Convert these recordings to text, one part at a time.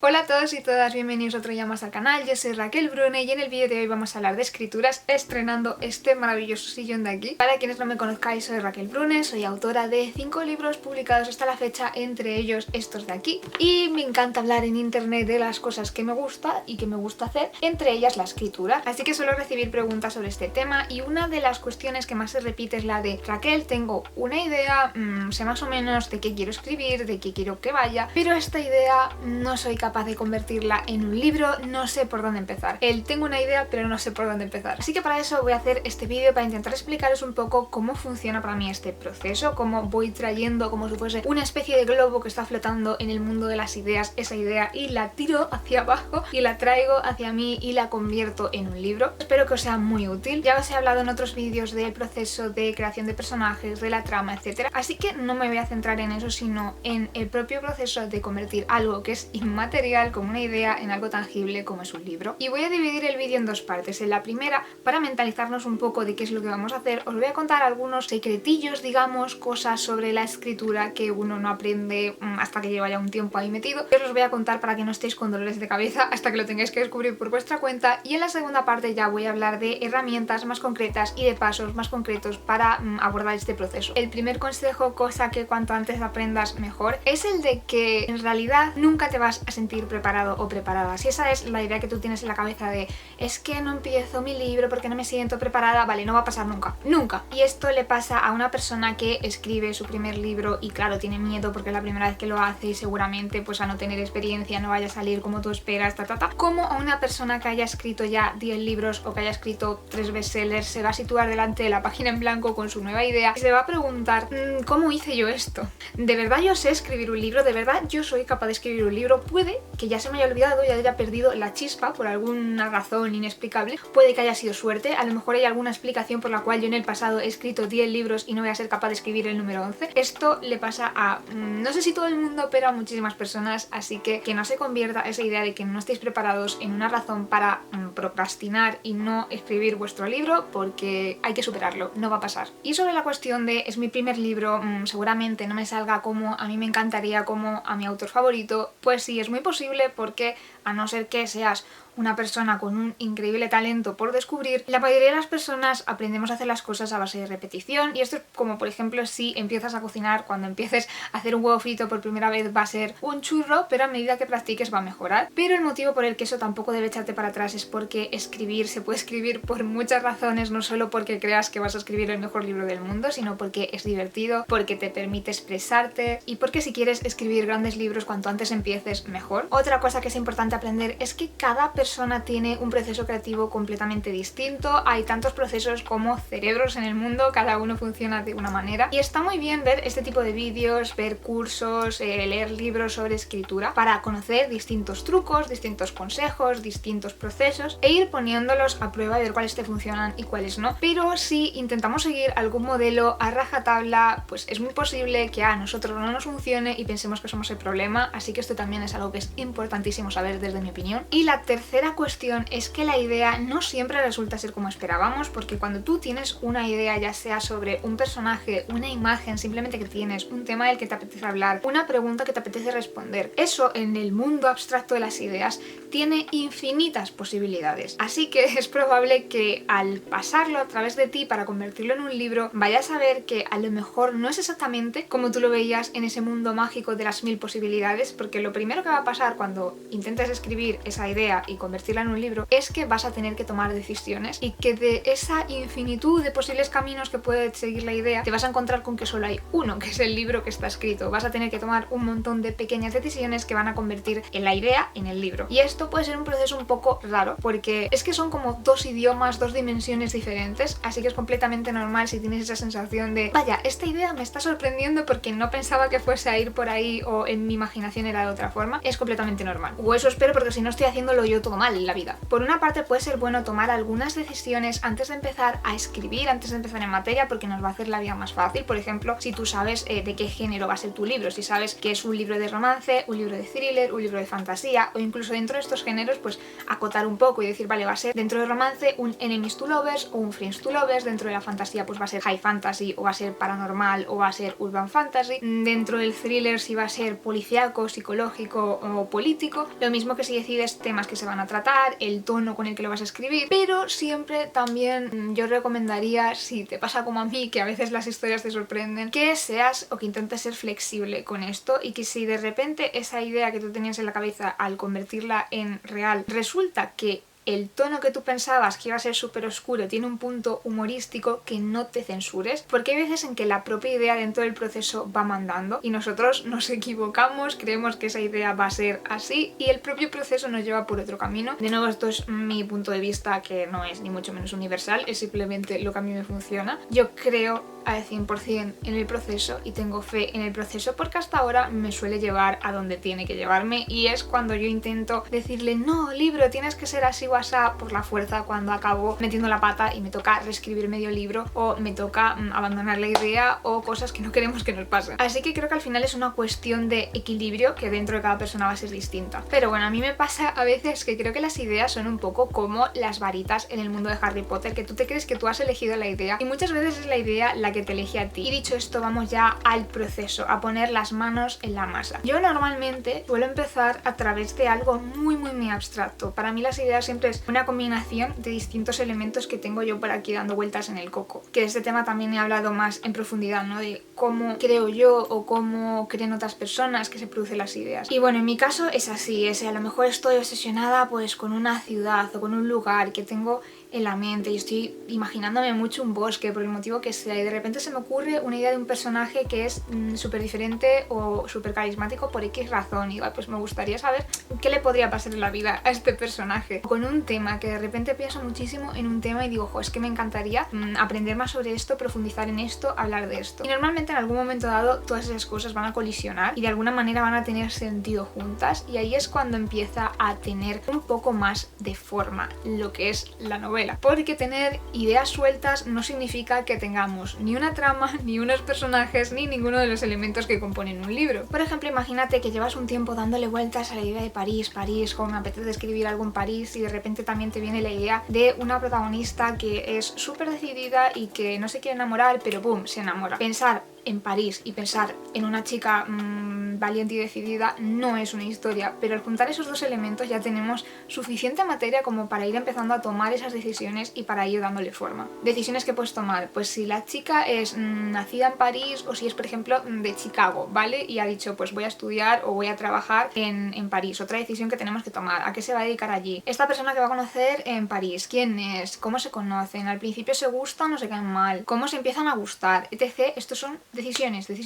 Hola a todos y todas, bienvenidos otro día más al canal. Yo soy Raquel Brune y en el vídeo de hoy vamos a hablar de escrituras estrenando este maravilloso sillón de aquí. Para quienes no me conozcáis, soy Raquel Brune, soy autora de 5 libros publicados hasta la fecha, entre ellos estos de aquí. Y me encanta hablar en internet de las cosas que me gusta y que me gusta hacer, entre ellas la escritura. Así que suelo recibir preguntas sobre este tema y una de las cuestiones que más se repite es la de Raquel, tengo una idea, sé más o menos de qué quiero escribir, de qué quiero que vaya, pero esta idea no soy capaz de convertirla en un libro, no sé por dónde empezar. Tengo una idea pero no sé por dónde empezar. Así que para eso voy a hacer este vídeo para intentar explicaros un poco cómo funciona para mí este proceso, cómo voy trayendo como si fuese una especie de globo que está flotando en el mundo de las ideas, esa idea, y la tiro hacia abajo y la traigo hacia mí y la convierto en un libro. Espero que os sea muy útil. Ya os he hablado en otros vídeos del proceso de creación de personajes, de la trama, etcétera. Así que no me voy a centrar en eso, sino en el propio proceso de convertir algo que es inmaterial, como una idea, en algo tangible como es un libro. Y voy a dividir el vídeo en dos partes. En la primera, para mentalizarnos un poco de qué es lo que vamos a hacer, os voy a contar algunos secretillos, digamos, cosas sobre la escritura que uno no aprende hasta que lleva ya un tiempo ahí metido. Os los voy a contar para que no estéis con dolores de cabeza hasta que lo tengáis que descubrir por vuestra cuenta. Y en la segunda parte ya voy a hablar de herramientas más concretas y de pasos más concretos para abordar este proceso. El primer consejo, cosa que cuanto antes aprendas mejor, es el de que en realidad nunca te vas a sentir preparado o preparada. Si esa es la idea que tú tienes en la cabeza de es que no empiezo mi libro porque no me siento preparada, vale, no va a pasar nunca, nunca. Y esto le pasa a una persona que escribe su primer libro y claro, tiene miedo porque es la primera vez que lo hace y seguramente pues a no tener experiencia no vaya a salir como tú esperas, como a una persona que haya escrito ya 10 libros o que haya escrito 3 bestsellers, se va a situar delante de la página en blanco con su nueva idea y se va a preguntar ¿cómo hice yo esto? ¿De verdad yo sé escribir un libro? ¿De verdad yo soy capaz de escribir un libro? Puede que ya se me haya olvidado y haya perdido la chispa por alguna razón inexplicable, puede que haya sido suerte, a lo mejor hay alguna explicación por la cual yo en el pasado he escrito 10 libros y no voy a ser capaz de escribir el número 11. Esto le pasa a, no sé si todo el mundo, pero a muchísimas personas, así que no se convierta esa idea de que no estéis preparados en una razón para procrastinar y no escribir vuestro libro, porque hay que superarlo, no va a pasar. Y sobre la cuestión de es mi primer libro, seguramente no me salga como a mí me encantaría, como a mi autor favorito, pues sí, es muy posible porque a no ser que seas una persona con un increíble talento por descubrir, la mayoría de las personas aprendemos a hacer las cosas a base de repetición, y esto es como por ejemplo si empiezas a cocinar, cuando empieces a hacer un huevo frito por primera vez va a ser un churro, pero a medida que practiques va a mejorar. Pero el motivo por el que eso tampoco debe echarte para atrás es porque escribir se puede escribir por muchas razones, no solo porque creas que vas a escribir el mejor libro del mundo, sino porque es divertido, porque te permite expresarte y porque si quieres escribir grandes libros cuanto antes empieces mejor. Otra cosa que es importante aprender es que cada persona tiene un proceso creativo completamente distinto, hay tantos procesos como cerebros en el mundo, cada uno funciona de una manera y está muy bien ver este tipo de vídeos, ver cursos, leer libros sobre escritura para conocer distintos trucos, distintos consejos, distintos procesos e ir poniéndolos a prueba y ver cuáles te funcionan y cuáles no. Pero si intentamos seguir algún modelo a rajatabla, pues es muy posible que a nosotros no nos funcione y pensemos que somos el problema, así que esto también es algo que es importantísimo saber desde mi opinión. Y la tercera cuestión es que la idea no siempre resulta ser como esperábamos, porque cuando tú tienes una idea, ya sea sobre un personaje, una imagen, simplemente que tienes un tema del que te apetece hablar, una pregunta que te apetece responder, eso en el mundo abstracto de las ideas tiene infinitas posibilidades. Así que es probable que al pasarlo a través de ti para convertirlo en un libro, vayas a ver que a lo mejor no es exactamente como tú lo veías en ese mundo mágico de las 1000 posibilidades, porque lo primero que va a pasar cuando intentes escribir esa idea y convertirla en un libro es que vas a tener que tomar decisiones y que de esa infinitud de posibles caminos que puede seguir la idea te vas a encontrar con que solo hay uno, que es el libro que está escrito. Vas a tener que tomar un montón de pequeñas decisiones que van a convertir en la idea en el libro. Y esto puede ser un proceso un poco raro porque es que son como dos idiomas, dos dimensiones diferentes, así que es completamente normal si tienes esa sensación de vaya, esta idea me está sorprendiendo porque no pensaba que fuese a ir por ahí o en mi imaginación era de otra forma. Es completamente normal. O eso espero, porque si no estoy haciéndolo yo todo todo mal en la vida. Por una parte puede ser bueno tomar algunas decisiones antes de empezar a escribir, antes de empezar en materia, porque nos va a hacer la vida más fácil. Por ejemplo, si tú sabes de qué género va a ser tu libro, si sabes que es un libro de romance, un libro de thriller, un libro de fantasía, o incluso dentro de estos géneros, pues acotar un poco y decir, vale, va a ser dentro de romance un enemies to lovers o un friends to lovers, dentro de la fantasía pues va a ser high fantasy o va a ser paranormal o va a ser urban fantasy, dentro del thriller si va a ser policíaco, psicológico o político, lo mismo que si decides temas que se van a tratar, el tono con el que lo vas a escribir, pero siempre también yo recomendaría, si te pasa como a mí, que a veces las historias te sorprenden, que seas o que intentes ser flexible con esto y que si de repente esa idea que tú tenías en la cabeza al convertirla en real resulta que el tono que tú pensabas que iba a ser súper oscuro tiene un punto humorístico, que no te censures, porque hay veces en que la propia idea dentro del proceso va mandando y nosotros nos equivocamos, creemos que esa idea va a ser así y el propio proceso nos lleva por otro camino. De nuevo, esto es mi punto de vista, que no es ni mucho menos universal, es simplemente lo que a mí me funciona. Yo creo al 100% en el proceso y tengo fe en el proceso porque hasta ahora me suele llevar a donde tiene que llevarme, y es cuando yo intento decirle no, libro, tienes que ser así o asá, por la fuerza, cuando acabo metiendo la pata y me toca reescribir medio libro o me toca abandonar la idea o cosas que no queremos que nos pasen. Así que creo que al final es una cuestión de equilibrio que dentro de cada persona va a ser distinta. Pero bueno, a mí me pasa a veces que creo que las ideas son un poco como las varitas en el mundo de Harry Potter, que tú te crees que tú has elegido la idea y muchas veces es la idea la que te elige a ti. Y dicho esto, vamos ya al proceso, a poner las manos en la masa. Yo normalmente suelo empezar a través de algo muy abstracto. Para mí las ideas siempre es una combinación de distintos elementos que tengo yo por aquí dando vueltas en el coco. Que de este tema también he hablado más en profundidad, ¿no? De cómo creo yo o cómo creen otras personas que se producen las ideas. Y bueno, en mi caso es así, a lo mejor estoy obsesionada pues con una ciudad o con un lugar que tengo en la mente y estoy imaginándome mucho un bosque por el motivo que sea, y de repente se me ocurre una idea de un personaje que es súper diferente o súper carismático por X razón, y pues me gustaría saber qué le podría pasar en la vida a este personaje. Con un tema que de repente pienso muchísimo en un tema y digo, jo, es que me encantaría aprender más sobre esto, profundizar en esto, hablar de esto. Y normalmente en algún momento dado todas esas cosas van a colisionar y de alguna manera van a tener sentido juntas, y ahí es cuando empieza a tener un poco más de forma lo que es la novela. Porque tener ideas sueltas no significa que tengamos ni una trama, ni unos personajes, ni ninguno de los elementos que componen un libro. Por ejemplo, imagínate que llevas un tiempo dándole vueltas a la idea de París, como me apetece escribir algo en París, y de repente también te viene la idea de una protagonista que es súper decidida y que no se quiere enamorar, pero boom, se enamora. Pensar en París y pensar en una chica valiente y decidida no es una historia, pero al juntar esos dos elementos ya tenemos suficiente materia como para ir empezando a tomar esas decisiones y para ir dándole forma. Decisiones que puedes tomar, pues si la chica es nacida en París o si es por ejemplo de Chicago, ¿vale? Y ha dicho pues voy a estudiar o voy a trabajar en París. Otra decisión que tenemos que tomar, ¿a qué se va a dedicar allí? Esta persona que va a conocer en París, ¿quién es? ¿Cómo se conocen? ¿Al principio se gustan o se caen mal? ¿Cómo se empiezan a gustar? Etc. Estos son decisiones. Y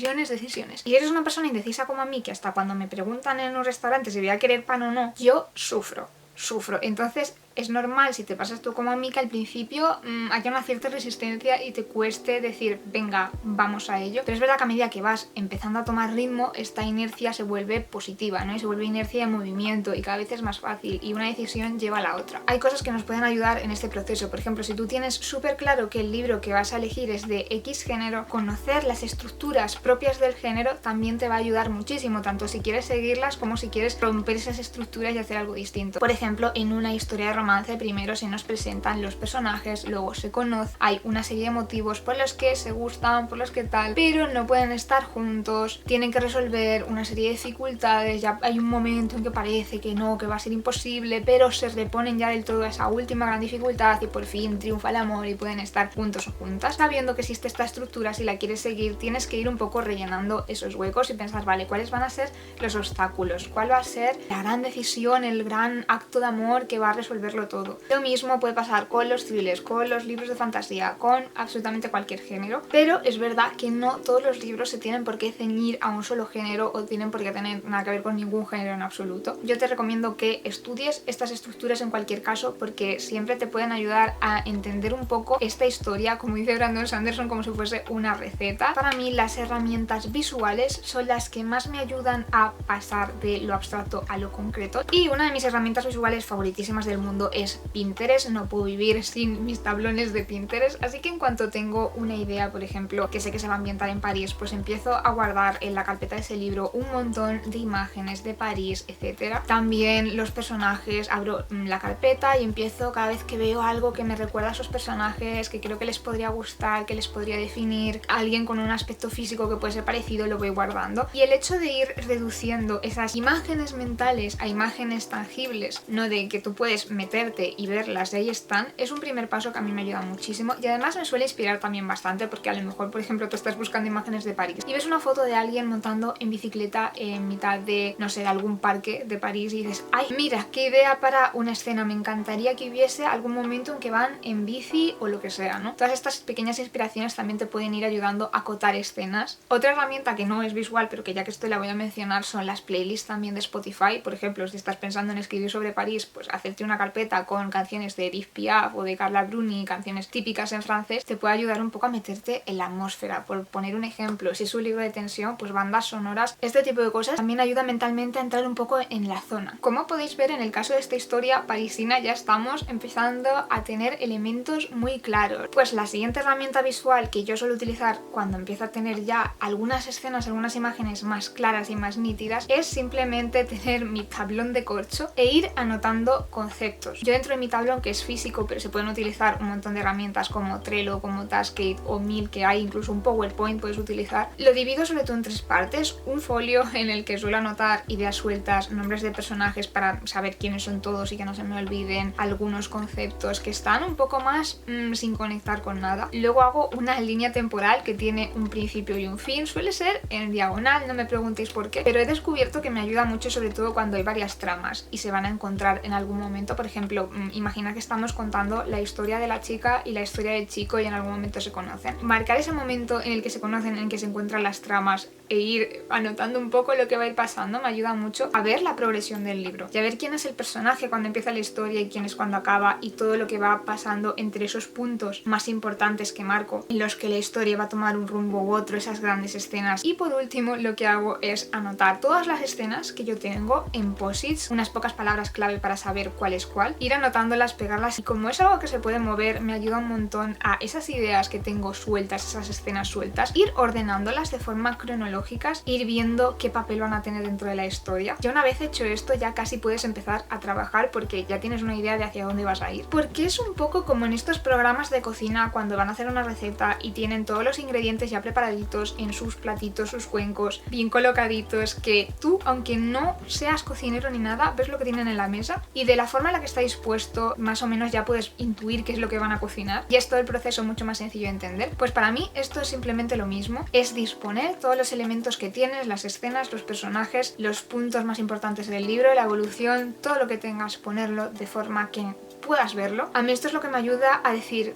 si eres una persona indecisa como a mí, que hasta cuando me preguntan en un restaurante si voy a querer pan o no, yo sufro. Entonces es normal, si te pasas tú como a mí, que al principio haya una cierta resistencia y te cueste decir venga, vamos a ello, pero es verdad que a medida que vas empezando a tomar ritmo, esta inercia se vuelve positiva, ¿no? Y se vuelve inercia de movimiento y cada vez es más fácil y una decisión lleva a la otra. Hay cosas que nos pueden ayudar en este proceso. Por ejemplo, si tú tienes súper claro que el libro que vas a elegir es de X género, conocer las estructuras propias del género también te va a ayudar muchísimo, tanto si quieres seguirlas como si quieres romper esas estructuras y hacer algo distinto. Por ejemplo, en una historia de romance primero se nos presentan los personajes, luego se conoce, hay una serie de motivos por los que se gustan, por los que tal, pero no pueden estar juntos, tienen que resolver una serie de dificultades, ya hay un momento en que parece que no, que va a ser imposible, pero se reponen ya del todo a esa última gran dificultad y por fin triunfa el amor y pueden estar juntos o juntas. Sabiendo que existe esta estructura, si la quieres seguir tienes que ir un poco rellenando esos huecos y pensar, vale, ¿cuáles van a ser los obstáculos? ¿Cuál va a ser la gran decisión, el gran acto de amor que va a resolver ponerlo todo. Lo mismo puede pasar con los thrillers, con los libros de fantasía, con absolutamente cualquier género, pero es verdad que no todos los libros se tienen por qué ceñir a un solo género o tienen por qué tener nada que ver con ningún género en absoluto. Yo te recomiendo que estudies estas estructuras en cualquier caso porque siempre te pueden ayudar a entender un poco esta historia, como dice Brandon Sanderson, como si fuese una receta. Para mí las herramientas visuales son las que más me ayudan a pasar de lo abstracto a lo concreto, y una de mis herramientas visuales favoritísimas del mundo es Pinterest. No puedo vivir sin mis tablones de Pinterest, así que en cuanto tengo una idea, por ejemplo, que sé que se va a ambientar en París, pues empiezo a guardar en la carpeta de ese libro un montón de imágenes de París, etcétera. También los personajes, abro la carpeta y empiezo, cada vez que veo algo que me recuerda a esos personajes, que creo que les podría gustar, que les podría definir, alguien con un aspecto físico que puede ser parecido, lo voy guardando. Y el hecho de ir reduciendo esas imágenes mentales a imágenes tangibles, no de que tú puedes meterte y verlas y ahí están, es un primer paso que a mí me ayuda muchísimo, y además me suele inspirar también bastante, porque a lo mejor, por ejemplo, tú estás buscando imágenes de París y ves una foto de alguien montando en bicicleta en mitad de, no sé, de algún parque de París y dices, ay, mira, qué idea para una escena, me encantaría que hubiese algún momento en que van en bici o lo que sea, ¿no? Todas estas pequeñas inspiraciones también te pueden ir ayudando a acotar escenas. Otra herramienta que no es visual, pero que ya que estoy la voy a mencionar, son las playlists también de Spotify. Por ejemplo, si estás pensando en escribir sobre París, pues hacerte una carpeta con canciones de Edith Piaf o de Carla Bruni, canciones típicas en francés, te puede ayudar un poco a meterte en la atmósfera. Por poner un ejemplo, si es un libro de tensión, pues bandas sonoras, este tipo de cosas también ayuda mentalmente a entrar un poco en la zona. Como podéis ver, en el caso de esta historia parisina ya estamos empezando a tener elementos muy claros. Pues la siguiente herramienta visual que yo suelo utilizar cuando empiezo a tener ya algunas escenas, algunas imágenes más claras y más nítidas, es simplemente tener mi tablón de corcho e ir anotando conceptos. Yo dentro de mi tablón, que es físico, pero se pueden utilizar un montón de herramientas como Trello, como Taskade o Mil, que hay incluso un PowerPoint puedes utilizar, lo divido sobre todo en tres partes. Un folio en el que suelo anotar ideas sueltas, nombres de personajes para saber quiénes son todos y que no se me olviden, algunos conceptos que están un poco más sin conectar con nada. Luego hago una línea temporal que tiene un principio y un fin, suele ser en diagonal, no me preguntéis por qué, pero he descubierto que me ayuda mucho, sobre todo cuando hay varias tramas y se van a encontrar en algún momento. Por ejemplo, imagina que estamos contando la historia de la chica y la historia del chico y en algún momento se conocen. Marcar ese momento en el que se conocen, en el que se encuentran las tramas e ir anotando un poco lo que va a ir pasando me ayuda mucho a ver la progresión del libro y a ver quién es el personaje cuando empieza la historia y quién es cuando acaba, y todo lo que va pasando entre esos puntos más importantes que marco, en los que la historia va a tomar un rumbo u otro, esas grandes escenas. Y por último, lo que hago es anotar todas las escenas que yo tengo en posits, unas pocas palabras clave para saber cuál es cuál, ir anotándolas, pegarlas, y como es algo que se puede mover, me ayuda un montón a esas ideas que tengo sueltas, esas escenas sueltas, ir ordenándolas de forma cronológica, ir viendo qué papel van a tener dentro de la historia. Ya una vez hecho esto, ya casi puedes empezar a trabajar porque ya tienes una idea de hacia dónde vas a ir. Porque es un poco como en estos programas de cocina cuando van a hacer una receta y tienen todos los ingredientes ya preparaditos en sus platitos, sus cuencos, bien colocaditos, que tú, aunque no seas cocinero ni nada, ves lo que tienen en la mesa y de la forma en la que está dispuesto, más o menos ya puedes intuir qué es lo que van a cocinar, y es todo el proceso mucho más sencillo de entender. Pues para mí esto es simplemente lo mismo, es disponer todos los elementos que tienes, las escenas, los personajes, los puntos más importantes del libro, la evolución, todo lo que tengas, ponerlo de forma que puedas verlo. A mí esto es lo que me ayuda a decir...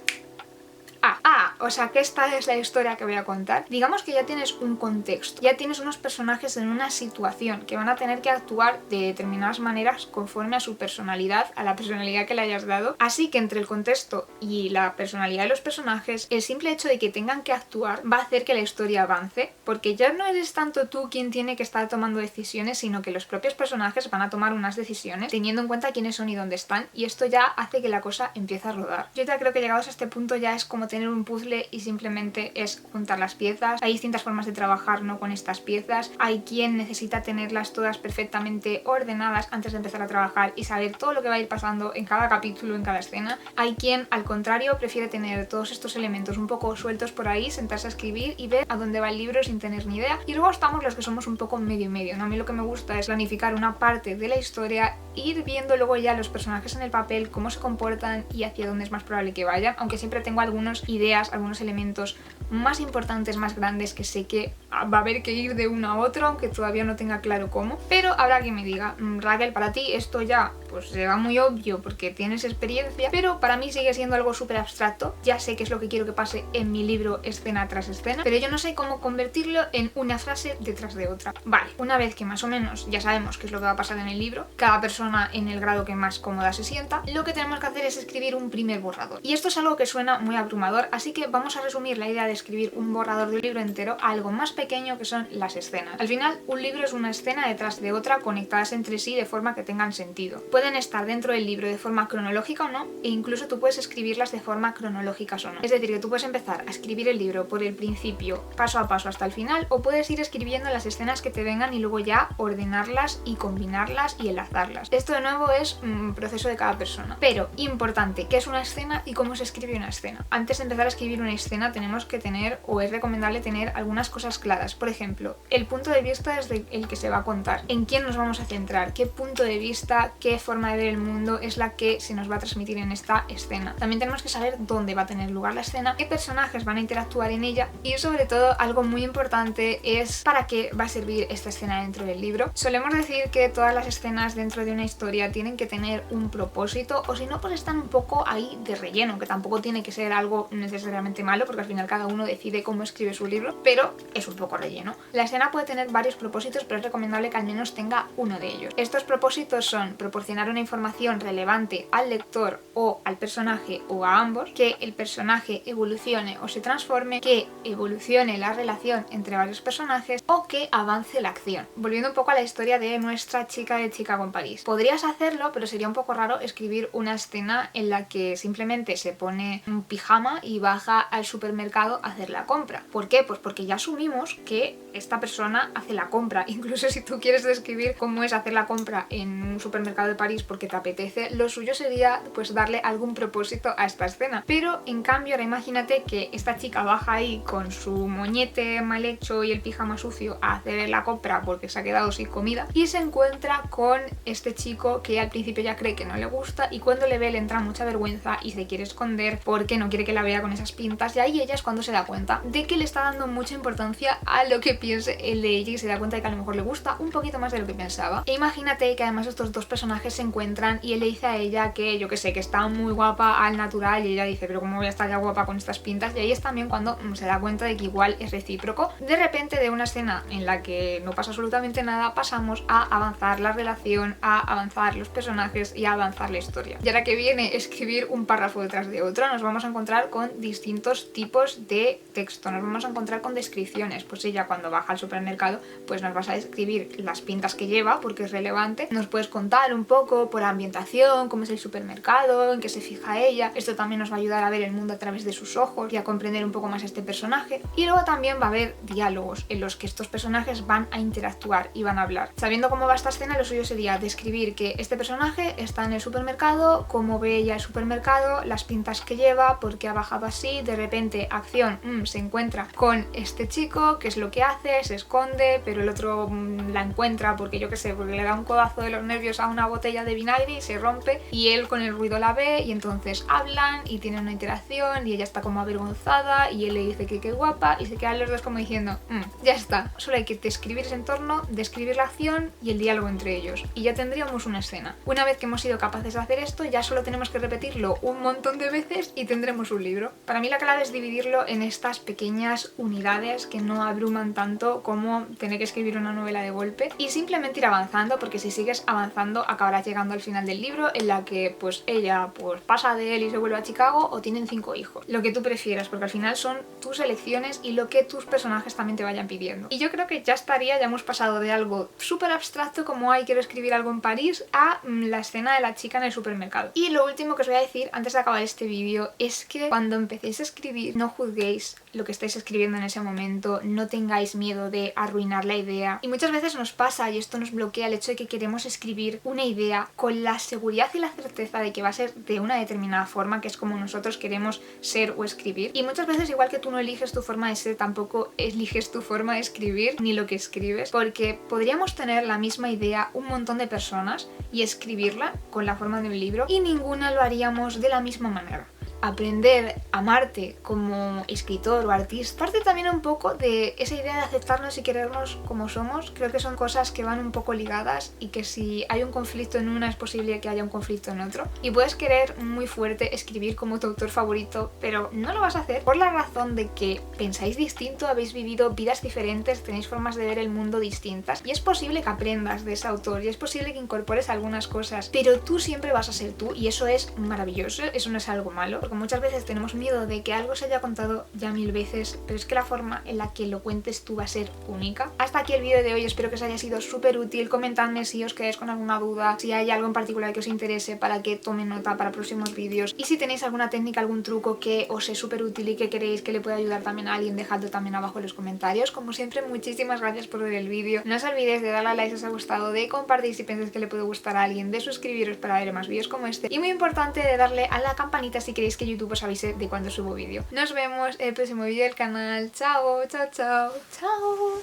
o sea que esta es la historia que voy a contar. Digamos que ya tienes un contexto, ya tienes unos personajes en una situación que van a tener que actuar de determinadas maneras conforme a su personalidad, a la personalidad que le hayas dado. Así que entre el contexto y la personalidad de los personajes, el simple hecho de que tengan que actuar va a hacer que la historia avance, porque ya no eres tanto tú quien tiene que estar tomando decisiones, sino que los propios personajes van a tomar unas decisiones teniendo en cuenta quiénes son y dónde están, y esto ya hace que la cosa empiece a rodar. Yo ya creo que llegados a este punto ya es como tener un puzzle y simplemente es juntar las piezas. Hay distintas formas de trabajar, ¿no?, con estas piezas. Hay quien necesita tenerlas todas perfectamente ordenadas antes de empezar a trabajar y saber todo lo que va a ir pasando en cada capítulo, en cada escena. Hay quien, al contrario, prefiere tener todos estos elementos un poco sueltos por ahí, sentarse a escribir y ver a dónde va el libro sin tener ni idea. Y luego estamos los que somos un poco medio y medio, ¿no? A mí lo que me gusta es planificar una parte de la historia, ir viendo luego ya los personajes en el papel, cómo se comportan y hacia dónde es más probable que vayan, aunque siempre tengo algunas ideas, algunos elementos más importantes, más grandes, que sé que va a haber que ir de uno a otro, aunque todavía no tenga claro cómo. Pero habrá quien me diga, Raquel, para ti esto ya pues se va muy obvio porque tienes experiencia, pero para mí sigue siendo algo súper abstracto. Ya sé qué es lo que quiero que pase en mi libro escena tras escena, pero yo no sé cómo convertirlo en una frase detrás de otra. Vale, una vez que más o menos ya sabemos qué es lo que va a pasar en el libro, cada persona en el grado que más cómoda se sienta, lo que tenemos que hacer es escribir un primer borrador. Y esto es algo que suena muy abrumador, así que vamos a resumir la idea de escribir un borrador de un libro entero a algo más pequeño, que son las escenas. Al final, un libro es una escena detrás de otra conectadas entre sí de forma que tengan sentido. Pueden estar dentro del libro de forma cronológica o no, e incluso tú puedes escribirlas de forma cronológica o no. Es decir, que tú puedes empezar a escribir el libro por el principio, paso a paso hasta el final, o puedes ir escribiendo las escenas que te vengan y luego ya ordenarlas y combinarlas y enlazarlas. Esto de nuevo es un proceso de cada persona. Pero, importante, ¿qué es una escena y cómo se escribe una escena? Antes de empezar a escribir una escena tenemos que tener, o es recomendable tener, algunas cosas claras. Por ejemplo, el punto de vista desde el que se va a contar, en quién nos vamos a centrar, qué punto de vista, qué forma de ver el mundo es la que se nos va a transmitir en esta escena. También tenemos que saber dónde va a tener lugar la escena, qué personajes van a interactuar en ella y sobre todo algo muy importante es para qué va a servir esta escena dentro del libro. Solemos decir que todas las escenas dentro de una historia tienen que tener un propósito, o si no pues están un poco ahí de relleno, que tampoco tiene que ser algo necesariamente malo porque al final cada uno decide cómo escribe su libro, pero es un poco relleno. La escena puede tener varios propósitos, pero es recomendable que al menos tenga uno de ellos. Estos propósitos son proporcionar una información relevante al lector o al personaje o a ambos, que el personaje evolucione o se transforme, que evolucione la relación entre varios personajes o que avance la acción. Volviendo un poco a la historia de nuestra chica de Chicago en París. Podrías hacerlo, pero sería un poco raro escribir una escena en la que simplemente se pone un pijama y baja al supermercado a hacer la compra. ¿Por qué? Pues porque ya asumimos que esta persona hace la compra. Incluso si tú quieres describir cómo es hacer la compra en un supermercado de París porque te apetece, lo suyo sería pues darle algún propósito a esta escena. Pero en cambio ahora imagínate que esta chica baja ahí con su moñete mal hecho y el pijama sucio a hacer la compra porque se ha quedado sin comida y se encuentra con este chico que al principio ya cree que no le gusta y cuando le ve le entra mucha vergüenza y se quiere esconder porque no quiere que la vea con esas pintas, y ahí ella es cuando se da cuenta de que le está dando mucha importancia a lo que piense él de ella y se da cuenta de que a lo mejor le gusta un poquito más de lo que pensaba. E imagínate que además estos dos personajes se encuentran y él le dice a ella que yo que sé, que está muy guapa al natural y ella dice pero cómo voy a estar ya guapa con estas pintas, y ahí es también cuando se da cuenta de que igual es recíproco. De repente de una escena en la que no pasa absolutamente nada pasamos a avanzar la relación, a avanzar los personajes y a avanzar la historia. Y ahora que viene escribir un párrafo detrás de otro nos vamos a encontrar con distintos tipos de texto, nos vamos a encontrar con descripciones. Pues ella cuando baja al supermercado pues nos vas a describir las pintas que lleva porque es relevante, nos puedes contar un poco por ambientación cómo es el supermercado, en qué se fija ella. Esto también nos va a ayudar a ver el mundo a través de sus ojos y a comprender un poco más a este personaje. Y luego también va a haber diálogos en los que estos personajes van a interactuar y van a hablar. Sabiendo cómo va esta escena, lo suyo sería describir que este personaje está en el supermercado, cómo ve ella el supermercado, las pintas que lleva, por qué ha bajado así, de repente acción, se encuentra con este chico, qué es lo que hace, se esconde, pero el otro la encuentra porque yo qué sé, porque le da un codazo de los nervios a una botella de vinagre y se rompe y él con el ruido la ve y entonces hablan y tienen una interacción y ella está como avergonzada y él le dice que qué guapa y se quedan los dos como diciendo ya está, solo hay que describir ese entorno, describir la acción y el diálogo entre ellos y ya tendríamos una escena. Una vez que hemos sido capaces de hacer esto ya solo tenemos que repetirlo un montón de veces y tendremos un libro. Para mí la clave es dividirlo en estas pequeñas unidades que no abruman tanto como tener que escribir una novela de golpe y simplemente ir avanzando, porque si sigues avanzando acabarás llegando al final del libro en la que pues ella pues pasa de él y se vuelve a Chicago o tienen 5 hijos, lo que tú prefieras, porque al final son tus elecciones y lo que tus personajes también te vayan pidiendo. Y yo creo que ya estaría, ya hemos pasado de algo súper abstracto como ay quiero escribir algo en París a la escena de la chica en el supermercado. Y lo último que os voy a decir antes de acabar este vídeo es que cuando empecéis a escribir no juzguéis lo que estáis escribiendo en ese momento, no tengáis miedo de arruinar la idea. Y muchas veces nos pasa, y esto nos bloquea, el hecho de que queremos escribir una idea con la seguridad y la certeza de que va a ser de una determinada forma, que es como nosotros queremos ser o escribir. Y muchas veces igual que tú no eliges tu forma de ser, tampoco eliges tu forma de escribir ni lo que escribes, porque podríamos tener la misma idea un montón de personas y escribirla con la forma de un libro y ninguna lo haríamos de la misma manera. aprender a amarte como escritor o artista. Parte también un poco de esa idea de aceptarnos y querernos como somos. Creo que son cosas que van un poco ligadas y que si hay un conflicto en una es posible que haya un conflicto en otro. Y puedes querer muy fuerte escribir como tu autor favorito, pero no lo vas a hacer por la razón de que pensáis distinto, habéis vivido vidas diferentes, tenéis formas de ver el mundo distintas y es posible que aprendas de ese autor y es posible que incorpores algunas cosas, pero tú siempre vas a ser tú y eso es maravilloso, eso no es algo malo, porque muchas veces tenemos miedo de que algo se haya contado ya 1000 veces, pero es que la forma en la que lo cuentes tú va a ser única. Hasta aquí el vídeo de hoy, espero que os haya sido súper útil. Comentadme si os quedáis con alguna duda, si hay algo en particular que os interese para que tome nota para próximos vídeos, y si tenéis alguna técnica, algún truco que os es súper útil y que queréis que le pueda ayudar también a alguien, dejadlo también abajo en los comentarios. Como siempre, muchísimas gracias por ver el vídeo, no os olvidéis de darle a like si os ha gustado, de compartir si pensáis que le puede gustar a alguien, de suscribiros para ver más vídeos como este y muy importante de darle a la campanita si queréis que YouTube os avise de cuando subo vídeo. Nos vemos en el próximo vídeo del canal. Chao, chao, chao, chao.